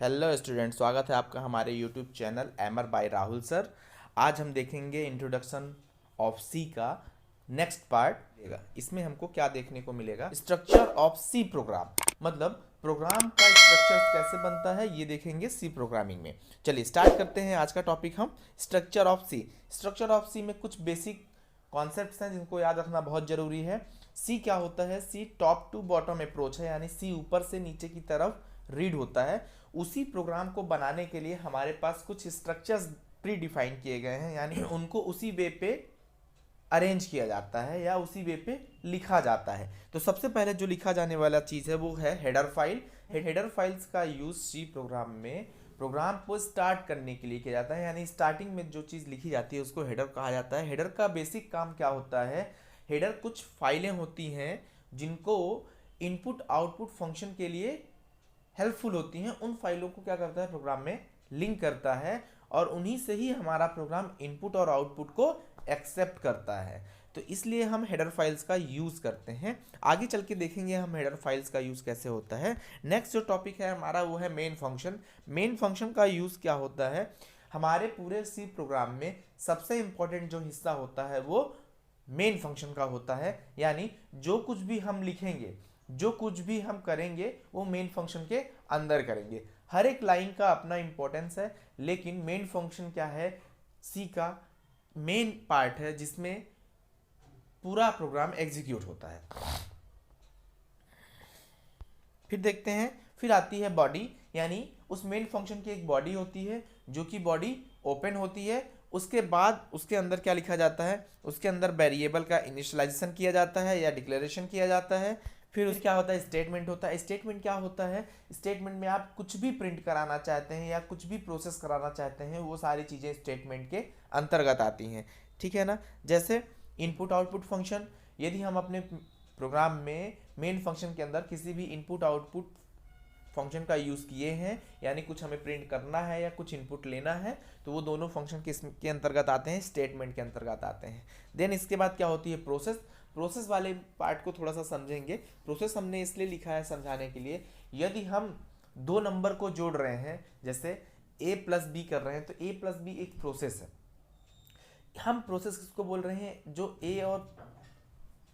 Hello student, स्वागत है आपका हमारे यूट्यूब चैनल एमर बाय राहुल सर। आज हम देखेंगे इंट्रोडक्शन ऑफ सी का नेक्स्ट पार्ट। इसमें हमको क्या देखने को मिलेगा, स्ट्रक्चर ऑफ सी प्रोग्राम, मतलब प्रोग्राम का स्ट्रक्चर कैसे बनता है ये देखेंगे सी प्रोग्रामिंग में। चलिए स्टार्ट करते हैं आज का टॉपिक हम structure of C. Structure of C में कुछ बेसिक कॉन्सेप्ट्स हैं जिनको याद रखना बहुत जरूरी है। सी क्या होता है? सी टॉप टू बॉटम अप्रोच है, यानी सी ऊपर से नीचे की तरफ रीड होता है। उसी प्रोग्राम को बनाने के लिए हमारे पास कुछ स्ट्रक्चर्स प्री डिफाइन किए गए हैं, यानी उनको उसी वे पे अरेंज किया जाता है या उसी वे पे लिखा जाता है। तो सबसे पहले जो लिखा जाने वाला चीज़ है वो है हेडर फाइल। हेडर फाइल्स का यूज़ सी प्रोग्राम में प्रोग्राम को स्टार्ट करने के लिए किया जाता है, यानी स्टार्टिंग में जो चीज़ लिखी जाती है उसको हेडर कहा जाता है। हेडर का बेसिक काम क्या होता है? हेडर कुछ फाइलें होती हैं जिनको इनपुट आउटपुट फंक्शन के लिए हेल्पफुल होती हैं। उन फाइलों को क्या करता है, प्रोग्राम में लिंक करता है और उन्हीं से ही हमारा प्रोग्राम इनपुट और आउटपुट को एक्सेप्ट करता है। तो इसलिए हम हेडर फाइल्स का यूज़ करते हैं। आगे चल के देखेंगे हम हेडर फाइल्स का यूज़ कैसे होता है। नेक्स्ट जो टॉपिक है हमारा वो है मेन फंक्शन। मेन फंक्शन का यूज़ क्या होता है? हमारे पूरे सी प्रोग्राम में सबसे इंपॉर्टेंट जो हिस्सा होता है वो मेन फंक्शन का होता है, यानी जो कुछ भी हम लिखेंगे, जो कुछ भी हम करेंगे वो मेन फंक्शन के अंदर करेंगे। हर एक लाइन का अपना इंपॉर्टेंस है, लेकिन मेन फंक्शन क्या है? सी का मेन पार्ट है जिसमें पूरा प्रोग्राम एग्जीक्यूट होता है। फिर देखते हैं, फिर आती है बॉडी, यानी उस मेन फंक्शन की एक बॉडी होती है जो कि बॉडी ओपन होती है। उसके बाद उसके अंदर क्या लिखा जाता है? उसके अंदर वेरिएबल का इनिशियलाइजेशन किया जाता है या डिक्लेरेशन किया जाता है। फिर उस क्या होता है? स्टेटमेंट होता है। स्टेटमेंट क्या होता है? स्टेटमेंट में आप कुछ भी प्रिंट कराना चाहते हैं या कुछ भी प्रोसेस कराना चाहते हैं, वो सारी चीज़ें स्टेटमेंट के अंतर्गत आती हैं। ठीक है ना? जैसे इनपुट आउटपुट फंक्शन, यदि हम अपने प्रोग्राम में मेन फंक्शन के अंदर किसी भी इनपुट आउटपुट फंक्शन का यूज़ किए हैं, यानी कुछ हमें प्रिंट करना है या कुछ इनपुट लेना है, तो वो दोनों फंक्शन के अंतर्गत आते हैं, स्टेटमेंट के अंतर्गत आते हैं। देन इसके बाद क्या होती है? प्रोसेस। प्रोसेस वाले पार्ट को थोड़ा सा समझेंगे। प्रोसेस हमने इसलिए लिखा है समझाने के लिए, यदि हम दो नंबर को जोड़ रहे हैं, जैसे a प्लस बी कर रहे हैं, तो a प्लस बी एक प्रोसेस है। हम प्रोसेस किसको बोल रहे हैं? जो a और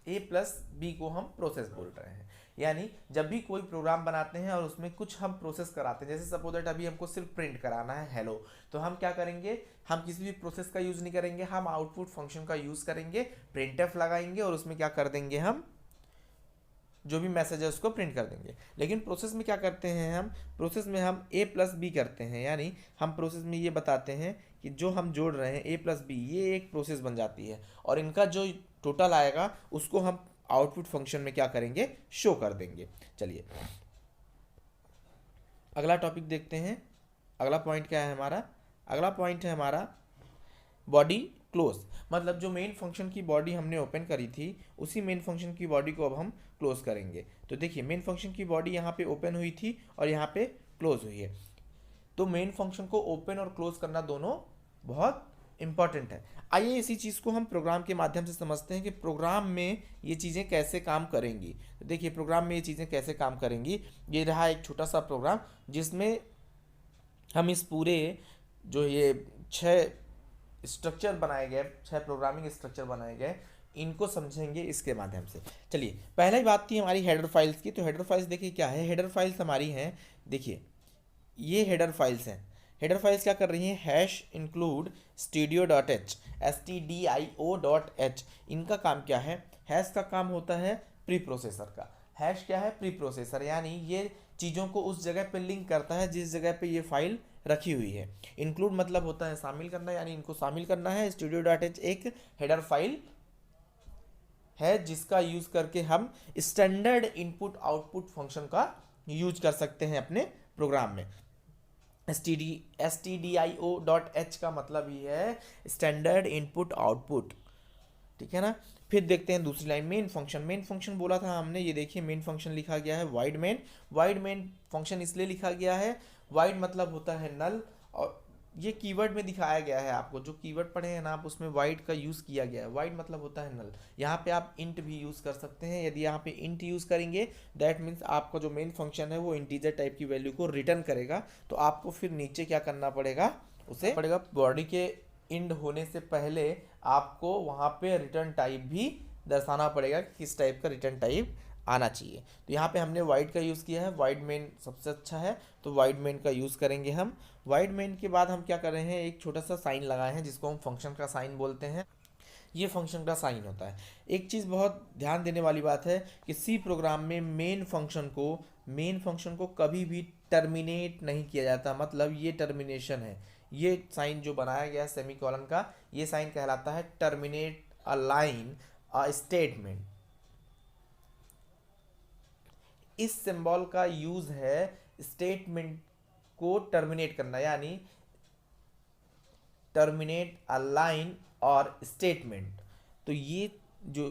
a प्लस बी को हम प्रोसेस बोल रहे हैं। यानी जब भी कोई प्रोग्राम बनाते हैं और उसमें कुछ हम प्रोसेस कराते हैं, जैसे सपोज दैट अभी हमको सिर्फ प्रिंट कराना है हेलो, तो हम क्या करेंगे? हम किसी भी प्रोसेस का यूज़ नहीं करेंगे, हम आउटपुट फंक्शन का यूज़ करेंगे, प्रिंटफ लगाएंगे और उसमें क्या कर देंगे, हम जो भी मैसेज है उसको प्रिंट कर देंगे। लेकिन प्रोसेस में क्या करते हैं हम? प्रोसेस में हम a प्लस बी करते हैं, यानी हम प्रोसेस में ये बताते हैं कि जो हम जोड़ रहे हैं a प्लस बी, ये एक प्रोसेस बन जाती है और इनका जो टोटल आएगा उसको हम आउटपुट फंक्शन में क्या करेंगे? शो कर देंगे। चलिए अगला टॉपिक देखते हैं। अगला पॉइंट क्या है हमारा? अगला पॉइंट है हमारा बॉडी क्लोज, मतलब जो मेन फंक्शन की बॉडी हमने ओपन करी थी उसी मेन फंक्शन की बॉडी को अब हम क्लोज करेंगे। तो देखिए मेन फंक्शन की बॉडी यहाँ पे ओपन हुई थी और यहाँ पे क्लोज हुई है। तो मेन फंक्शन को ओपन और क्लोज करना दोनों बहुत इंपॉर्टेंट है। आइए इसी चीज़ को हम प्रोग्राम के माध्यम से समझते हैं कि प्रोग्राम में ये चीज़ें कैसे काम करेंगी। तो देखिए प्रोग्राम में ये चीज़ें कैसे काम करेंगी। ये रहा एक छोटा सा प्रोग्राम जिसमें हम इस पूरे जो ये 6 स्ट्रक्चर बनाए गए, 6 प्रोग्रामिंग स्ट्रक्चर बनाए गए, इनको समझेंगे इसके माध्यम से। चलिए पहला ही बात थी हमारी हेडर फाइल्स की। तो हेडर फाइल्स देखिए क्या है। हेडर फाइल्स हमारी हैं, देखिए ये हेडर फाइल्स हैं। हेडर फाइल्स क्या कर रही हैं? Hash include studio dot H, STDIO.h। इनका काम क्या है? हैश का काम होता है प्री प्रोसेसर का। हैश क्या है? प्री प्रोसेसर, यानी ये चीज़ों को उस जगह पे लिंक करता है जिस जगह पे ये फाइल रखी हुई है। इंक्लूड मतलब होता है शामिल करना, यानी इनको शामिल करना है। स्टूडियो डॉट एच एक हेडर फाइल है जिसका यूज़ करके हम स्टैंडर्ड इनपुट आउटपुट फंक्शन का यूज कर सकते हैं अपने प्रोग्राम में। STDIO.h का मतलब ही है स्टैंडर्ड इनपुट आउटपुट। ठीक है ना? फिर देखते हैं दूसरी line, main function. Main function बोला था हमने, ये देखिए मेन फंक्शन लिखा गया है wide main. Wide main function इसलिए लिखा गया है, वाइड मतलब होता है नल और ये कीवर्ड में दिखाया गया है आपको, जो कीवर्ड पढ़े हैं ना आप, उसमें वाइड का यूज़ किया गया है। वाइड मतलब होता है नल। यहाँ पे आप इंट भी यूज़ कर सकते हैं। यदि यहाँ पे इंट यूज़ करेंगे दैट मीन्स आपका जो मेन फंक्शन है वो इंटीजर टाइप की वैल्यू को रिटर्न करेगा। तो आपको फिर नीचे क्या करना पड़ेगा, उसे पड़ेगा बॉडी के इंड होने से पहले आपको वहाँ पे रिटर्न टाइप भी दर्शाना पड़ेगा, किस टाइप का रिटर्न टाइप आना चाहिए। तो यहाँ पे हमने वाइड का यूज़ किया है, वाइड मेन सबसे अच्छा है, तो वाइड मेन का यूज़ करेंगे हम। वाइड मेन के बाद हम क्या कर रहे हैं, एक छोटा सा साइन लगाए हैं जिसको हम फंक्शन का साइन बोलते हैं। ये फंक्शन का साइन होता है। एक चीज़ बहुत ध्यान देने वाली बात है कि सी प्रोग्राम में मेन फंक्शन को कभी भी टर्मिनेट नहीं किया जाता, मतलब ये टर्मिनेशन है। ये साइन जो बनाया गया है सेमीकोलन का, ये साइन कहलाता है terminate a line a statement. इस सिंबल का यूज है स्टेटमेंट को टर्मिनेट करना, यानी टर्मिनेट अ लाइन और स्टेटमेंट। तो ये जो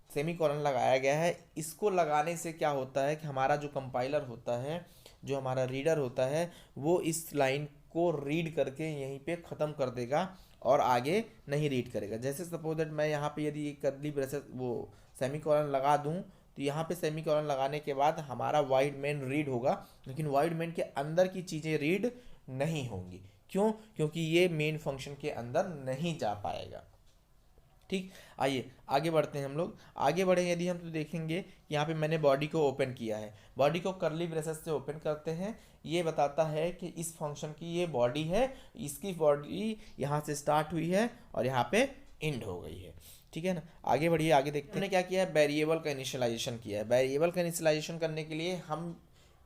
सेमीकोलन लगाया गया है, इसको लगाने से क्या होता है कि हमारा जो कंपाइलर होता है, जो हमारा रीडर होता है, वो इस लाइन को रीड करके यहीं पे ख़त्म कर देगा और आगे नहीं रीड करेगा। जैसे सपोज दैट मैं यहाँ पे यदि एक कर्ली ब्रेसेस वो सेमीकोलन लगा दूँ, तो यहाँ पे सेमीकोलन लगाने के बाद हमारा वाइड मेन रीड होगा, लेकिन वाइड मेन के अंदर की चीज़ें रीड नहीं होंगी। क्यों? क्योंकि ये मेन फंक्शन के अंदर नहीं जा पाएगा। ठीक, आइए आगे बढ़ते हैं हम लोग। आगे बढ़े यदि हम तो देखेंगे यहाँ पे मैंने बॉडी को ओपन किया है। बॉडी को कर्ली ब्रेसेस से ओपन करते हैं। ये बताता है कि इस फंक्शन की ये बॉडी है, इसकी बॉडी यहाँ से स्टार्ट हुई है और यहाँ पे एंड हो गई है। ठीक है ना, आगे बढ़िए, आगे देखते हैं। हमने क्या किया है, वेरिएबल का इनिशियलाइजेशन किया है। वेरिएबल का इनिशियलाइजेशन करने के लिए हम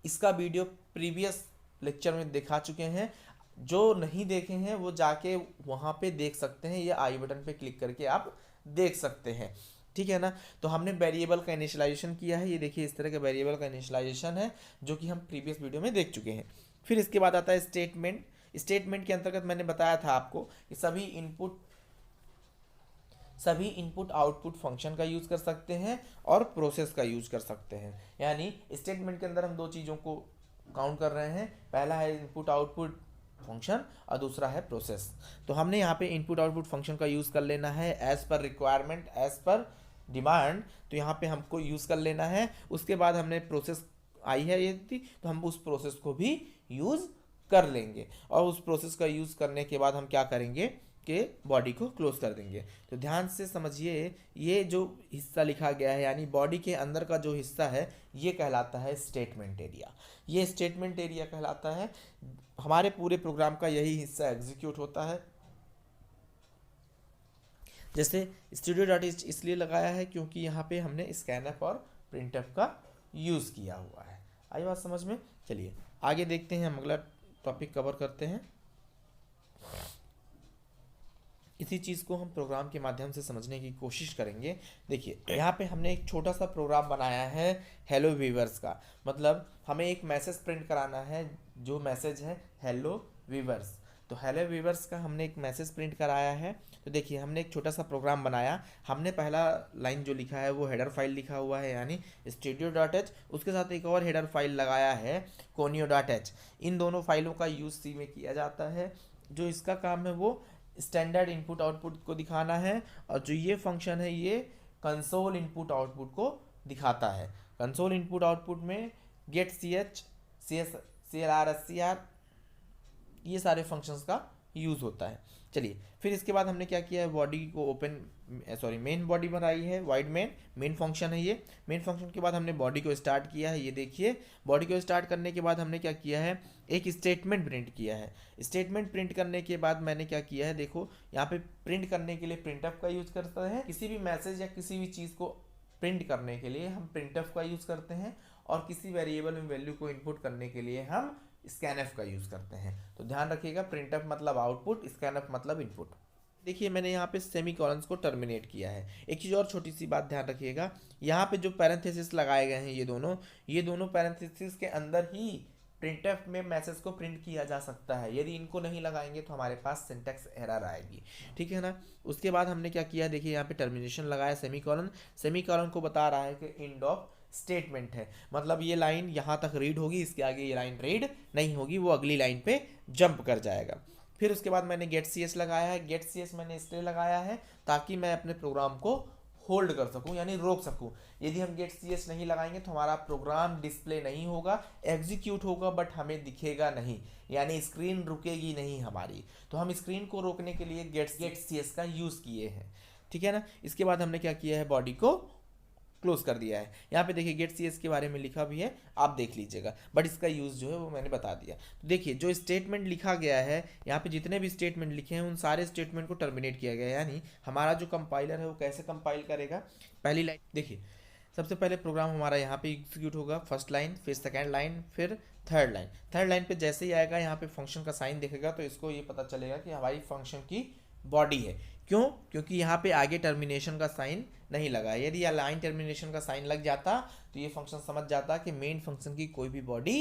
इसका वीडियो प्रीवियस लेक्चर में दिखा चुके हैं। जो नहीं देखे हैं वो जाके वहाँ पे देख सकते हैं, ये आई बटन पे क्लिक करके आप देख सकते हैं। ठीक है ना, तो हमने वेरिएबल का इनिशियलाइजेशन किया है। ये देखिए इस तरह का वेरिएबल का इनिशियलाइजेशन है जो कि हम प्रीवियस वीडियो में देख चुके हैं। फिर इसके बाद आता है स्टेटमेंट। स्टेटमेंट के अंतर्गत मैंने बताया था आपको कि सभी इनपुट आउटपुट फंक्शन का यूज़ कर सकते हैं और प्रोसेस का यूज़ कर सकते हैं। यानी स्टेटमेंट के अंदर हम दो चीज़ों को काउंट कर रहे हैं, पहला है इनपुट आउटपुट फंक्शन और दूसरा है प्रोसेस। तो हमने यहाँ पे इनपुट आउटपुट फंक्शन का यूज़ कर लेना है as per requirement, as per demand. तो यहाँ पे हमको यूज़ कर लेना है। उसके बाद हमने प्रोसेस आई है यदि, तो हम उस प्रोसेस को भी यूज़ कर लेंगे और उस प्रोसेस का यूज़ करने के बाद हम क्या करेंगे कि बॉडी को क्लोज कर देंगे। तो ध्यान से समझिए, ये जो हिस्सा लिखा गया है यानी बॉडी के अंदर का जो हिस्सा है ये कहलाता है स्टेटमेंट एरिया। ये स्टेटमेंट एरिया कहलाता है। हमारे पूरे प्रोग्राम का यही हिस्सा एग्जीक्यूट होता है। जैसे स्टूडियो डॉट इसलिए लगाया है क्योंकि यहाँ पे हमने स्कैनफ और प्रिंटफ का यूज़ किया हुआ है। आई बात समझ में? चलिए आगे देखते हैं, हम अगला टॉपिक कवर करते हैं। इसी चीज़ को हम प्रोग्राम के माध्यम से समझने की कोशिश करेंगे। देखिए यहाँ पे हमने एक छोटा सा प्रोग्राम बनाया है हेलो वीवर्स का। मतलब हमें एक मैसेज प्रिंट कराना है, जो मैसेज है हेलो वीवर्स। तो हेलो वीवर्स का हमने एक मैसेज प्रिंट कराया है। तो देखिए हमने एक छोटा सा प्रोग्राम बनाया। हमने पहला लाइन जो लिखा है वो हेडर फाइल लिखा हुआ है यानी studio.h। उसके साथ एक और हेडर फाइल लगाया है conio.h। इन दोनों फाइलों का यूज़ सी में किया जाता है। जो इसका काम है वो स्टैंडर्ड इनपुट आउटपुट को दिखाना है, और जो ये फंक्शन है ये कंसोल इनपुट आउटपुट को दिखाता है। कंसोल इनपुट आउटपुट में गेट ch clr scr ये सारे फंक्शंस का यूज़ होता है। चलिए फिर इसके बाद हमने क्या किया है, बॉडी को मेन बॉडी बनाई है, वाइड मेन फंक्शन है ये। मेन फंक्शन के बाद हमने बॉडी को स्टार्ट किया है। ये देखिए बॉडी को स्टार्ट करने के बाद हमने क्या किया है, एक स्टेटमेंट प्रिंट किया है। स्टेटमेंट प्रिंट करने के बाद मैंने क्या किया है, देखो यहाँ पे प्रिंट करने के लिए प्रिंटफ का यूज़ करते हैं। किसी भी मैसेज या किसी भी चीज़ को प्रिंट करने के लिए हम प्रिंटफ का यूज़ करते हैं, और किसी वेरिएबल में वैल्यू को इनपुट करने के लिए हम स्कैनफ का यूज़ करते हैं। तो ध्यान रखिएगा, प्रिंटफ मतलब आउटपुट, स्कैनफ मतलब इनपुट। देखिए मैंने यहाँ पे सेमीकोलंस को टर्मिनेट किया है। एक चीज़ और छोटी सी बात ध्यान रखिएगा, यहाँ पे जो पैरेंथेसिस लगाए गए हैं ये दोनों पैरेंथेसिस के अंदर ही प्रिंटफ में मैसेज को प्रिंट किया जा सकता है। यदि इनको नहीं लगाएंगे तो हमारे पास सिंटैक्स एरर आएगी। ठीक है ना। उसके बाद हमने क्या किया, देखिए यहाँ पे टर्मिनेशन लगाया सेमीकोलन को बता रहा है कि एंड ऑफ स्टेटमेंट है, मतलब ये लाइन यहाँ तक रीड होगी, इसके आगे ये लाइन रीड नहीं होगी, वो अगली लाइन पे जंप कर जाएगा। फिर उसके बाद मैंने गेट सी एस लगाया है। गेट सी एस मैंने इसलिए लगाया है ताकि मैं अपने प्रोग्राम को होल्ड कर सकूं, यानी रोक सकूं। यदि हम गेट सी एस नहीं लगाएंगे तो हमारा प्रोग्राम डिस्प्ले नहीं होगा, एग्जीक्यूट होगा बट हमें दिखेगा नहीं, यानी स्क्रीन रुकेगी नहीं हमारी। तो हम स्क्रीन को रोकने के लिए गेट सी एस का यूज़ किए हैं, ठीक है ना। इसके बाद हमने क्या किया है, बॉडी को क्लोज कर दिया है। यहाँ पे देखिए गेट सी एस के बारे में लिखा भी है, आप देख लीजिएगा, बट इसका यूज़ जो है वो मैंने बता दिया। तो देखिए जो स्टेटमेंट लिखा गया है यहाँ पे, जितने भी स्टेटमेंट लिखे हैं उन सारे स्टेटमेंट को टर्मिनेट किया गया है, यानी हमारा जो कंपाइलर है वो कैसे कंपाइल करेगा। पहली लाइन देखिए, सबसे पहले प्रोग्राम हमारा यहाँ पे एग्जीक्यूट होगा, फर्स्ट लाइन, फिर सेकेंड लाइन, फिर थर्ड लाइन। थर्ड लाइन पे जैसे ही आएगा यहाँ पे फंक्शन का साइन दिखेगा तो इसको ये पता चलेगा कि हमारी फंक्शन की बॉडी है। क्यों? क्योंकि यहाँ पे आगे टर्मिनेशन का साइन नहीं लगा है। यदि लाइन टर्मिनेशन का साइन लग जाता तो ये फंक्शन समझ जाता कि मेन फंक्शन की कोई भी बॉडी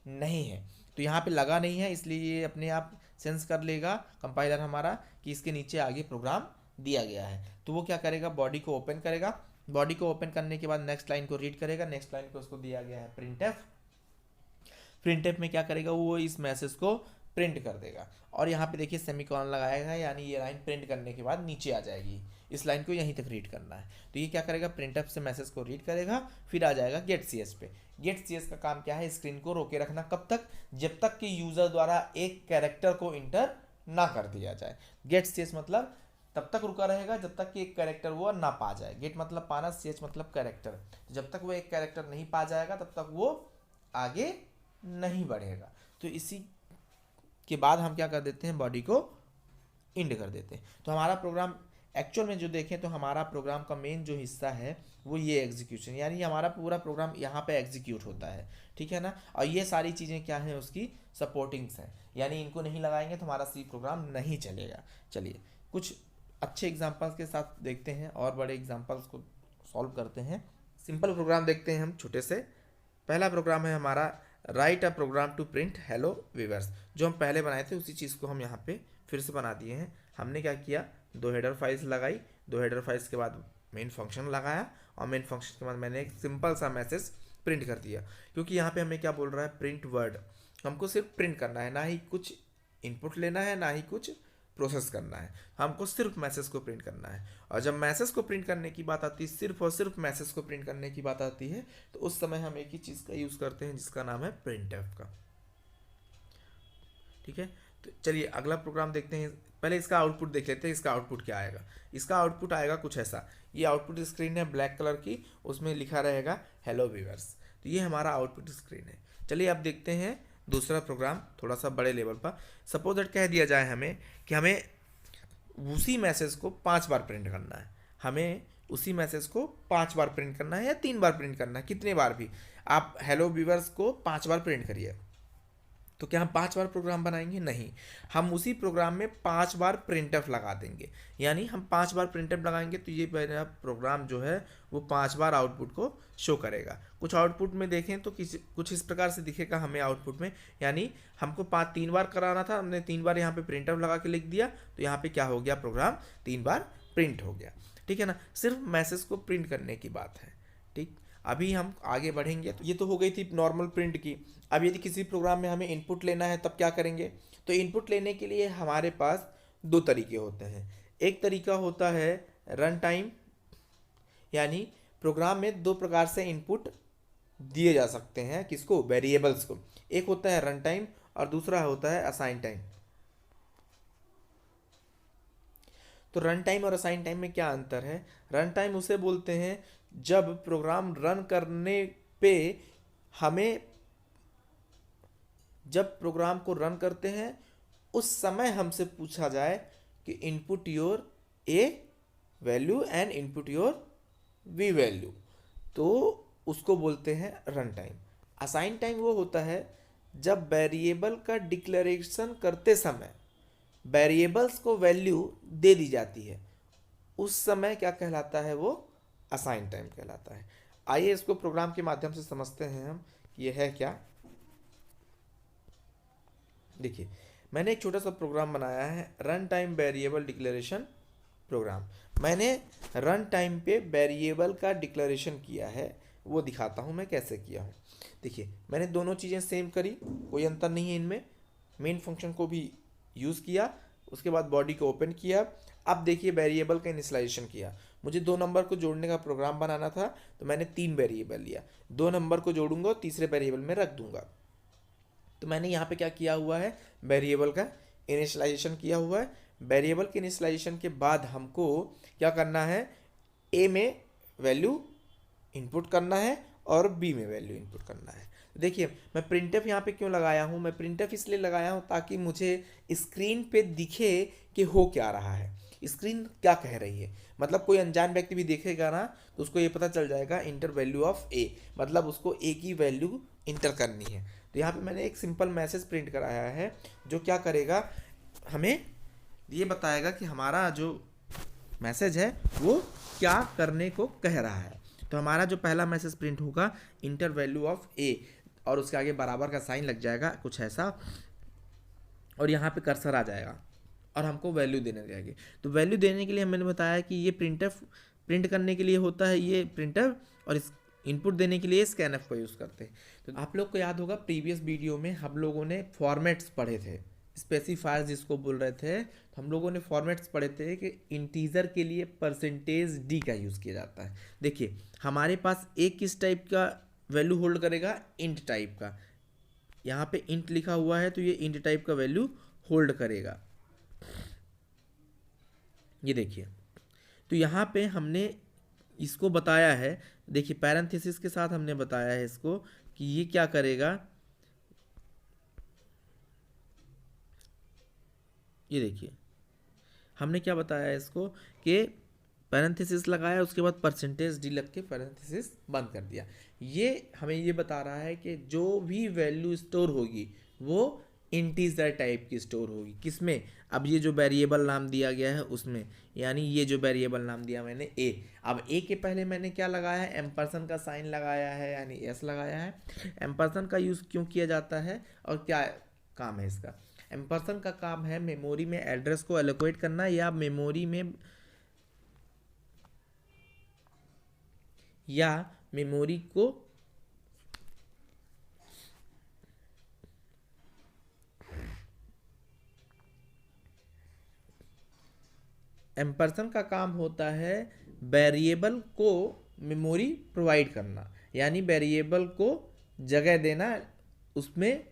नहीं है। तो यहाँ पे लगा नहीं है, इसलिए ये अपने आप सेंस कर लेगा कंपाइलर हमारा कि इसके नीचे आगे प्रोग्राम दिया गया है। तो वो क्या करेगा, बॉडी को ओपन करेगा। बॉडी को ओपन करने के बाद नेक्स्ट लाइन को रीड करेगा। नेक्स्ट लाइन पे उसको दिया गया है प्रिंटफ। प्रिंटफ में क्या करेगा, वो इस मैसेज को प्रिंट कर देगा। और यहाँ पे देखिए सेमीकोलन लगाएगा, यानी ये लाइन प्रिंट करने के बाद नीचे आ जाएगी। इस लाइन को यहीं तक रीड करना है। तो ये क्या करेगा, प्रिंटफ से मैसेज को रीड करेगा, फिर आ जाएगा गेट सी एस पे। गेट सी एस का काम क्या है, स्क्रीन को रोके रखना। कब तक? जब तक कि यूजर द्वारा एक कैरेक्टर को इंटर ना कर दिया जाए। गेट सी एस मतलब तब तक रुका रहेगा जब तक कि एक कैरेक्टर वो ना पा जाए। गेट मतलब पाना, सी एच मतलब कैरेक्टर। जब तक वो एक कैरेक्टर नहीं पा जाएगा तब तक वो आगे नहीं बढ़ेगा। तो इसी के बाद हम क्या कर देते हैं, बॉडी को इंड कर देते हैं। तो हमारा प्रोग्राम एक्चुअल में जो देखें तो हमारा प्रोग्राम का मेन जो हिस्सा है वो ये एग्जीक्यूशन, यानी हमारा पूरा प्रोग्राम यहाँ पे एग्जीक्यूट होता है, ठीक है ना। और ये सारी चीज़ें क्या हैं, उसकी सपोर्टिंग्स हैं, यानी इनको नहीं लगाएंगे तो हमारा सी प्रोग्राम नहीं चलेगा। चलिए कुछ अच्छे एग्जाम्पल्स के साथ देखते हैं और बड़े एग्जाम्पल्स को सॉल्व करते हैं। सिंपल प्रोग्राम देखते हैं हम छोटे से। पहला प्रोग्राम है हमारा write a program to print hello viewers. जो हम पहले बनाए थे उसी चीज़ को हम यहाँ पे फिर से बना दिए हैं। हमने क्या किया, 2 हेडर फाइल्स लगाई, 2 हेडर फाइल्स के बाद मेन फंक्शन लगाया, और मेन फंक्शन के बाद मैंने एक सिंपल सा मैसेज प्रिंट कर दिया। क्योंकि यहाँ पे हमें क्या बोल रहा है, प्रिंट वर्ड। हमको सिर्फ प्रिंट करना है, ना ही कुछ इनपुट लेना है, ना ही कुछ प्रोसेस करना है। हमको सिर्फ मैसेज को प्रिंट करना है। और जब मैसेज को प्रिंट करने की बात आती है, सिर्फ और सिर्फ मैसेज को प्रिंट करने की बात आती है, तो उस समय हम एक ही चीज़ का यूज़ करते हैं जिसका नाम है प्रिंटफ का, ठीक है। तो चलिए अगला प्रोग्राम देखते हैं। पहले इसका आउटपुट देख लेते हैं, इसका आउटपुट क्या आएगा। इसका आउटपुट आएगा कुछ ऐसा। ये आउटपुट स्क्रीन है ब्लैक कलर की, उसमें लिखा रहेगा हेलो व्यूअर्स। तो ये हमारा आउटपुट स्क्रीन है। चलिए अब देखते हैं दूसरा प्रोग्राम थोड़ा सा बड़े लेवल पर। सपोज दैट कह दिया जाए हमें कि हमें उसी मैसेज को 5 बार प्रिंट करना है। हमें उसी मैसेज को 5 बार प्रिंट करना है या 3 बार प्रिंट करना है, कितने बार भी आप हेलो व्यूअर्स को 5 बार प्रिंट करिए। तो क्या हम 5 बार प्रोग्राम बनाएंगे? नहीं, हम उसी प्रोग्राम में 5 बार प्रिंटफ लगा देंगे। यानी हम 5 बार प्रिंटफ लगाएंगे तो ये मेरा प्रोग्राम जो है वो 5 बार आउटपुट को शो करेगा। कुछ आउटपुट में देखें तो कुछ इस प्रकार से दिखेगा हमें आउटपुट में, यानी हमको 3 बार कराना था, हमने 3 बार यहाँ पे प्रिंटफ लगा के लिख दिया, तो यहाँ पे क्या हो गया, प्रोग्राम 3 बार प्रिंट हो गया, ठीक है ना। सिर्फ मैसेज को प्रिंट करने की बात है, ठीक। अभी हम आगे बढ़ेंगे। तो ये तो हो गई थी नॉर्मल प्रिंट की। अब यदि किसी प्रोग्राम में हमें इनपुट लेना है तब क्या करेंगे? तो इनपुट लेने के लिए हमारे पास 2 तरीके होते हैं। एक तरीका होता है रन टाइम, यानी प्रोग्राम में 2 प्रकार से इनपुट दिए जा सकते हैं। किसको? वेरिएबल्स को। एक होता है रन टाइम और दूसरा होता है असाइन टाइम। तो रन टाइम और असाइन टाइम में क्या अंतर है? रन टाइम उसे बोलते हैं जब प्रोग्राम रन करने पे हमें, जब प्रोग्राम को रन करते हैं उस समय हमसे पूछा जाए कि input your A value and input your B value, तो उसको बोलते हैं रन टाइम। असाइन टाइम वो होता है जब वेरिएबल का डिक्लेरेशन करते समय वेरिएबल्स को वैल्यू दे दी जाती है, उस समय क्या कहलाता है, वो असाइन टाइम कहलाता है। आइए इसको प्रोग्राम के माध्यम से समझते हैं हम, ये है क्या। देखिए मैंने एक छोटा सा प्रोग्राम बनाया है, run time variable declaration program. मैंने रन टाइम पे वेरिएबल का डिक्लेरेशन किया है। वो दिखाता हूँ मैं कैसे किया हूँ। देखिए मैंने दोनों चीज़ें सेम करी, कोई अंतर नहीं है इनमें। मेन फंक्शन को भी यूज़ किया, उसके बाद बॉडी को ओपन किया। अब देखिए वेरिएबल का इनिशियलाइजेशन किया। मुझे 2 नंबर को जोड़ने का प्रोग्राम बनाना था, तो मैंने 3 वेरिएबल लिया। 2 नंबर को जोड़ूंगा और तीसरे वेरिएबल में रख दूंगा। तो मैंने यहाँ पे क्या किया हुआ है, वेरिएबल का इनिशियलाइजेशन किया हुआ है। वेरिएबल के इनिशियलाइजेशन के बाद हमको क्या करना है, ए में वैल्यू इनपुट करना है और बी में वैल्यू इनपुट करना है। देखिए मैं प्रिंटफ यहाँ पे क्यों लगाया हूँ, मैं प्रिंटफ इसलिए लगाया हूँ ताकि मुझे स्क्रीन पे दिखे कि हो क्या रहा है, स्क्रीन क्या कह रही है। मतलब कोई अनजान व्यक्ति भी देखेगा ना तो उसको ये पता चल जाएगा इंटर वैल्यू ऑफ ए, मतलब उसको ए की वैल्यू इंटर करनी है। तो यहाँ पे मैंने एक सिंपल मैसेज प्रिंट कराया है जो क्या करेगा, हमें ये बताएगा कि हमारा जो मैसेज है वो क्या करने को कह रहा है। तो हमारा जो पहला मैसेज प्रिंट होगा इंटर वैल्यू ऑफ ए, और उसके आगे बराबर का साइन लग जाएगा कुछ ऐसा, और यहाँ पे कर्सर आ जाएगा और हमको वैल्यू देने जाएगी। तो वैल्यू देने के लिए मैंने बताया कि ये प्रिंटफ प्रिंट करने के लिए होता है ये प्रिंटफ, और इस इनपुट देने के लिए स्कैनफ का यूज़ करते हैं। तो आप लोग को याद होगा प्रीवियस वीडियो में हम लोगों ने फॉर्मेट्स पढ़े थे, स्पेसिफायर जिसको बोल रहे थे। तो हम लोगों ने फॉर्मेट्स पढ़े थे कि इंटीजर के लिए परसेंटेज डी का यूज़ किया जाता है। देखिए हमारे पास एक किस टाइप का वैल्यू होल्ड करेगा, इंट टाइप का। यहाँ पे इंट लिखा हुआ है तो ये इंट टाइप का वैल्यू होल्ड करेगा। ये देखिए तो यहाँ पे हमने इसको बताया है, देखिए पैरेंथेसिस के साथ हमने बताया है इसको कि ये क्या करेगा। ये देखिए हमने क्या बताया है इसको कि पैरेंथेसिस लगाया, उसके बाद परसेंटेज डी लग के पैरेंथेसिस बंद कर दिया। ये हमें ये बता रहा है कि जो भी वैल्यू स्टोर होगी वो इंटीजर टाइप की स्टोर होगी। किसमें, अब ये जो वेरिएबल नाम दिया गया है उसमें, यानी ये जो वेरिएबल नाम दिया मैंने ए, अब ए के पहले मैंने क्या लगाया है, एम्परसन का साइन लगाया है यानी एस लगाया है। एम्परसन का यूज़ क्यों किया जाता है और क्या काम है इसका। एम्परसन का काम है मेमोरी में एड्रेस को एलोकेट करना, या मेमोरी को एम्परसन का काम होता है वेरिएबल को मेमोरी प्रोवाइड करना, यानी वेरिएबल को जगह देना उसमें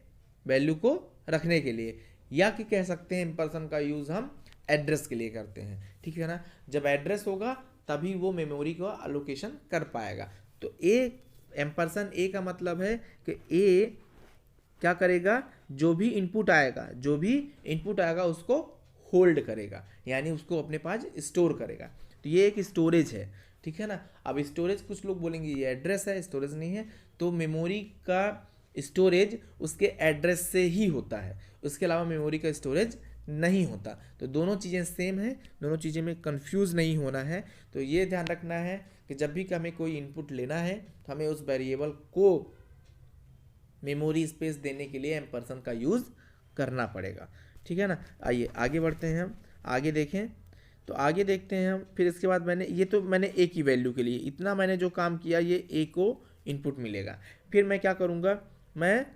वैल्यू को रखने के लिए, या कि कह सकते हैं एम्परसन का यूज़ हम एड्रेस के लिए करते हैं। ठीक है ना, जब एड्रेस होगा तभी वो मेमोरी को अलोकेशन कर पाएगा। तो ए एम्परसन ए का मतलब है कि ए क्या करेगा, जो भी इनपुट आएगा उसको होल्ड करेगा, यानी उसको अपने पास स्टोर करेगा। तो ये एक स्टोरेज है। ठीक है ना, अब स्टोरेज कुछ लोग बोलेंगे ये एड्रेस है, स्टोरेज नहीं है। तो मेमोरी का स्टोरेज उसके एड्रेस से ही होता है, उसके अलावा मेमोरी का स्टोरेज नहीं होता। तो दोनों चीज़ें सेम हैं, दोनों चीज़ें में कंफ्यूज नहीं होना है। तो ये ध्यान रखना है कि जब भी हमें कोई इनपुट लेना है तो हमें उस वेरिएबल को मेमोरी स्पेस देने के लिए एम्परसन का यूज़ करना पड़ेगा। ठीक है ना, आइए आगे बढ़ते हैं हम, आगे देखें। तो आगे देखते हैं हम, फिर इसके बाद मैंने ए की वैल्यू के लिए इतना मैंने जो काम किया, ये ए को इनपुट मिलेगा। फिर मैं क्या करूँगा, मैं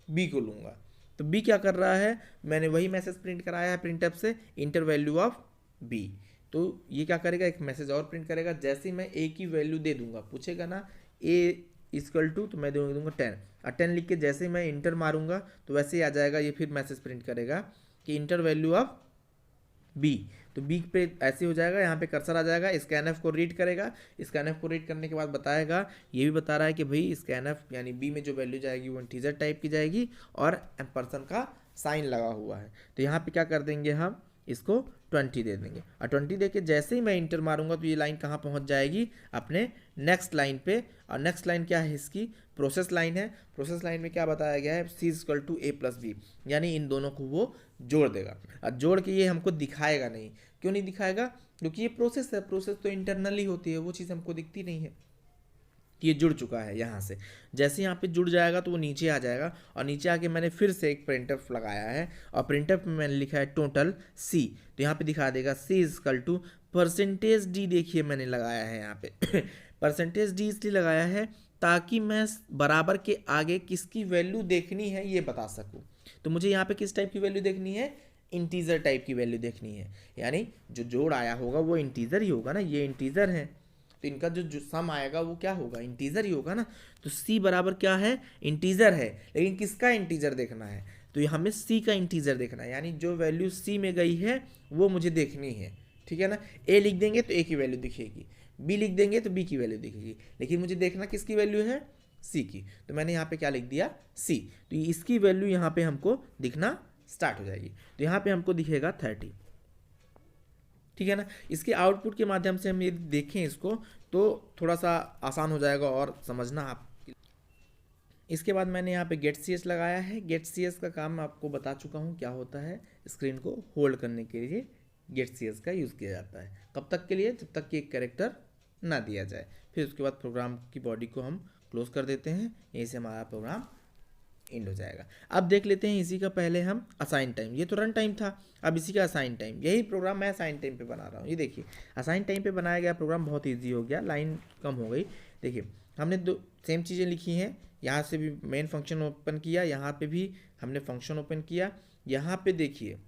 बी को लूँगा। तो बी क्या कर रहा है, मैंने वही मैसेज प्रिंट कराया है प्रिंटफ से, इंटर वैल्यू ऑफ बी। तो ये क्या करेगा, एक मैसेज और प्रिंट करेगा। जैसे ही मैं ए की वैल्यू दे दूंगा, पूछेगा ना ए इक्वल टू, तो मैं दे दूंगा 10, और 10 लिख के जैसे ही मैं इंटर मारूंगा तो वैसे ही आ जाएगा। ये फिर मैसेज प्रिंट करेगा कि इंटर वैल्यू ऑफ बी। तो बी पे ऐसे हो जाएगा, यहाँ पे कर्सर आ जाएगा, स्कैनएफ को रीड करेगा। स्कैनएफ को रीड करने के बाद बताएगा, ये भी बता रहा है कि भाई स्कैनएफ यानी बी में जो वैल्यू जाएगी वो इंटीजर टाइप की जाएगी और एम्परसन का साइन लगा हुआ है। तो यहाँ पे क्या कर देंगे, हम इसको 20 दे देंगे, और 20 दे के जैसे ही मैं इंटर मारूंगा तो ये लाइन कहाँ पहुँच जाएगी, अपने नेक्स्ट लाइन पे। और नेक्स्ट लाइन क्या है इसकी, प्रोसेस लाइन है। प्रोसेस लाइन में क्या बताया गया है, C equal to A plus B, यानी इन दोनों को वो जोड़ देगा। और जोड़ के ये हमको दिखाएगा नहीं, क्यों नहीं दिखाएगा, क्योंकि ये प्रोसेस है, प्रोसेस तो इंटरनली होती है, वो चीज़ हमको दिखती नहीं है। कि ये जुड़ चुका है यहाँ से। जैसे यहाँ पे जुड़ जाएगा तो वो नीचे आ जाएगा, और नीचे आके मैंने फिर से एक प्रिंटफ लगाया है, और प्रिंटफ में मैंने लिखा है टोटल सी, तो यहाँ पे दिखा देगा सी इजकल टू परसेंटेज डी। देखिए मैंने लगाया है यहाँ पे परसेंटेज डी इसलिए लगाया है ताकि मैं बराबर के आगे किसकी वैल्यू देखनी है ये बता सकूँ। तो मुझे यहाँ पे किस टाइप की वैल्यू देखनी है, इंटीजर टाइप की वैल्यू देखनी है, यानी जो जोड़ आया होगा वो इंटीजर ही होगा ना, ये इंटीजर है तो इनका जो सम आएगा वो क्या होगा, इंटीजर ही होगा ना। तो c बराबर क्या है, इंटीजर है, लेकिन किसका इंटीजर देखना है, तो हमें c का इंटीजर देखना है, यानी जो वैल्यू c में गई है वो मुझे देखनी है, ठीक है ना। a लिख देंगे तो a की वैल्यू दिखेगी, b लिख देंगे तो b की वैल्यू दिखेगी, लेकिन मुझे देखना किसकी वैल्यू है, c की। तो मैंने यहाँ पे क्या लिख दिया, c, तो इसकी वैल्यू यहाँ पे हमको दिखना स्टार्ट हो जाएगी, तो यहाँ पे हमको दिखेगा 30, ठीक है ना। इसके आउटपुट के माध्यम से हम ये देखें इसको तो थोड़ा सा आसान हो जाएगा और समझना आप। इसके बाद मैंने यहाँ पे गेट सी एस लगाया है। गेट सी एस का काम मैं आपको बता चुका हूँ क्या होता है, स्क्रीन को होल्ड करने के लिए गेट सी एस का यूज़ किया जाता है। कब तक के लिए, जब तक कि एक कैरेक्टर ना दिया जाए। फिर उसके बाद प्रोग्राम की बॉडी को हम क्लोज कर देते हैं, यहीं से हमारा प्रोग्राम एंड हो जाएगा। अब देख लेते हैं इसी का पहले हम असाइन टाइम, ये तो रन टाइम था, अब इसी का असाइन टाइम, यही प्रोग्राम मैं असाइन टाइम पे बना रहा हूँ। ये देखिए असाइन टाइम पे बनाया गया प्रोग्राम बहुत इजी हो गया, लाइन कम हो गई। देखिए हमने दो सेम चीज़ें लिखी हैं, यहाँ से भी मेन फंक्शन ओपन किया, यहाँ पे भी हमने फंक्शन ओपन किया। यहाँ पे देखिए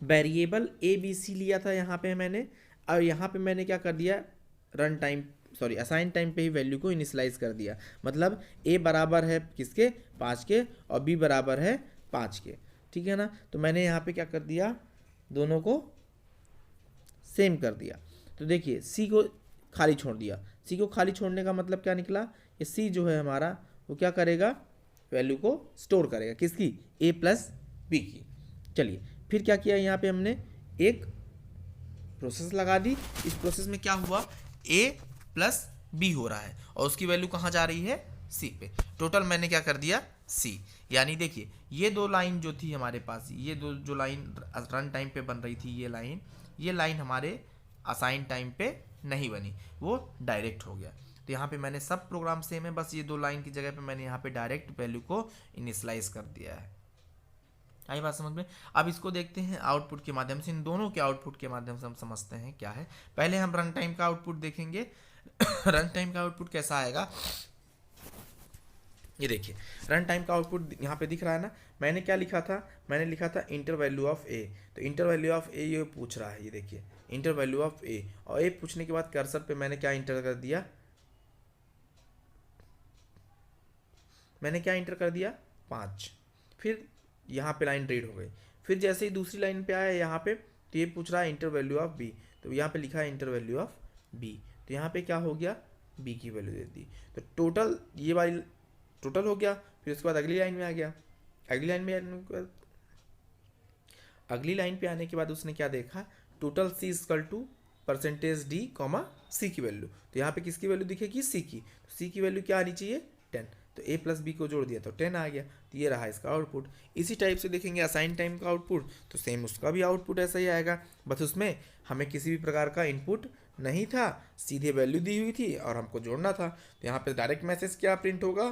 वेरिएबल ए बी सी लिया था यहाँ पे मैंने, और यहाँ पे मैंने क्या कर दिया, run time sorry assign time पे ही वैल्यू को इनिशियलाइज कर दिया। मतलब a बराबर है किसके, 5 के, और b बराबर है 5 के, ठीक है ना। तो मैंने यहाँ पे क्या कर दिया, दोनों को सेम कर दिया। तो देखिए c को खाली छोड़ दिया, c को खाली छोड़ने का मतलब क्या निकला, ये c जो है हमारा वो क्या करेगा, वैल्यू को स्टोर करेगा किसकी, a प्लस बी की। चलिए फिर क्या किया, यहाँ पे हमने एक प्रोसेस लगा दी। इस प्रोसेस में क्या हुआ, a प्लस बी हो रहा है और उसकी वैल्यू कहाँ जा रही है, सी पे। टोटल मैंने क्या कर दिया, सी, यानी देखिए ये दो लाइन जो थी हमारे पास, ये दो जो लाइन रन टाइम पे बन रही थी, ये लाइन हमारे असाइन टाइम पे नहीं बनी, वो डायरेक्ट हो गया। तो यहाँ पे मैंने सब प्रोग्राम सेम है, बस ये दो लाइन की जगह पे मैंने यहाँ पे डायरेक्ट वैल्यू को इनिशियलाइज कर दिया है। आई बात समझ में। अब इसको देखते हैं आउटपुट के माध्यम से, इन दोनों के आउटपुट के माध्यम से हम समझते हैं क्या है। पहले हम रन टाइम का आउटपुट देखेंगे। रन टाइम का आउटपुट कैसा आएगा, ये देखिए रन टाइम का आउटपुट यहाँ पे दिख रहा है ना। मैंने क्या लिखा था, मैंने लिखा था इंटर वैल्यू ऑफ ए, तो इंटर वैल्यू ऑफ ए ये पूछ रहा है, ये देखिए इंटर वैल्यू ऑफ ए, और ए पूछने के बाद कर्सर पे मैंने क्या इंटर कर दिया, मैंने क्या इंटर कर दिया 5। फिर यहाँ पे लाइन रीड हो गई। फिर जैसे ही दूसरी लाइन पे आया यहाँ पे, तो ये पूछ रहा है इंटर वैल्यू ऑफ बी, तो यहाँ पे लिखा है इंटर वैल्यू ऑफ बी, तो यहाँ पे क्या हो गया, बी की वैल्यू दे दी। तो टोटल ये वाली टोटल हो गया। फिर उसके बाद अगली लाइन में आ गया, अगली लाइन पे आने के बाद उसने क्या देखा, total C equal to percentage D comma C की वैल्यू। तो यहाँ पे किसकी वैल्यू दिखेगी, सी की। तो सी की वैल्यू क्या आनी चाहिए, 10। तो a प्लस बी को जोड़ दिया तो 10 आ गया। तो ये रहा इसका आउटपुट। इसी टाइप से देखेंगे असाइन टाइम का आउटपुट, तो सेम उसका भी आउटपुट ऐसा ही आएगा, बस उसमें हमें किसी भी प्रकार का इनपुट नहीं था, सीधे वैल्यू दी हुई थी और हमको जोड़ना था। तो यहाँ पे डायरेक्ट मैसेज क्या प्रिंट होगा,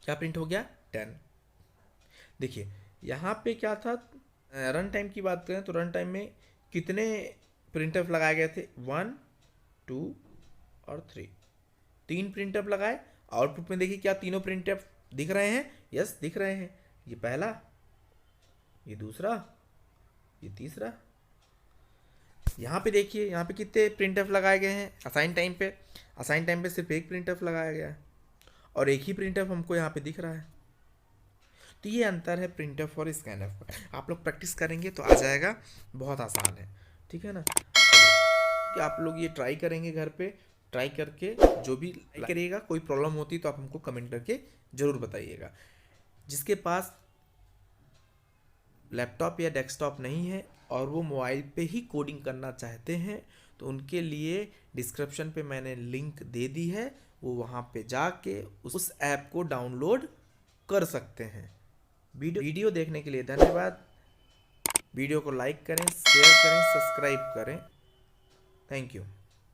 क्या प्रिंट हो गया, 10। देखिए यहाँ पे क्या था, रन टाइम की बात करें तो रन टाइम में कितने प्रिंटफ लगाए गए थे, 1 2 और 3, 3 प्रिंटफ लगाए। आउटपुट में देखिए क्या तीनों प्रिंटफ दिख रहे हैं, यस दिख रहे हैं, ये पहला, ये दूसरा, ये तीसरा। यहाँ पे देखिए यहाँ पे कितने प्रिंटफ लगाए गए हैं असाइन टाइम पे, असाइन टाइम पे सिर्फ एक प्रिंटफ लगाया गया है और एक ही प्रिंटफ हमको यहाँ पे दिख रहा है। तो ये अंतर है प्रिंटफ और स्कैनफ का। आप लोग प्रैक्टिस करेंगे तो आ जाएगा, बहुत आसान है, ठीक है ना। कि आप लोग ये ट्राई करेंगे घर पे, ट्राई करके जो भी करिएगा, कोई प्रॉब्लम होती तो आप हमको कमेंट करके ज़रूर बताइएगा। जिसके पास लैपटॉप या डेस्कटॉप नहीं है और वो मोबाइल पे ही कोडिंग करना चाहते हैं, तो उनके लिए डिस्क्रिप्शन पे मैंने लिंक दे दी है, वो वहाँ पे जाके उस ऐप को डाउनलोड कर सकते हैं। वीडियो देखने के लिए धन्यवाद। वीडियो को लाइक करें, शेयर करें, सब्सक्राइब करें। Thank you.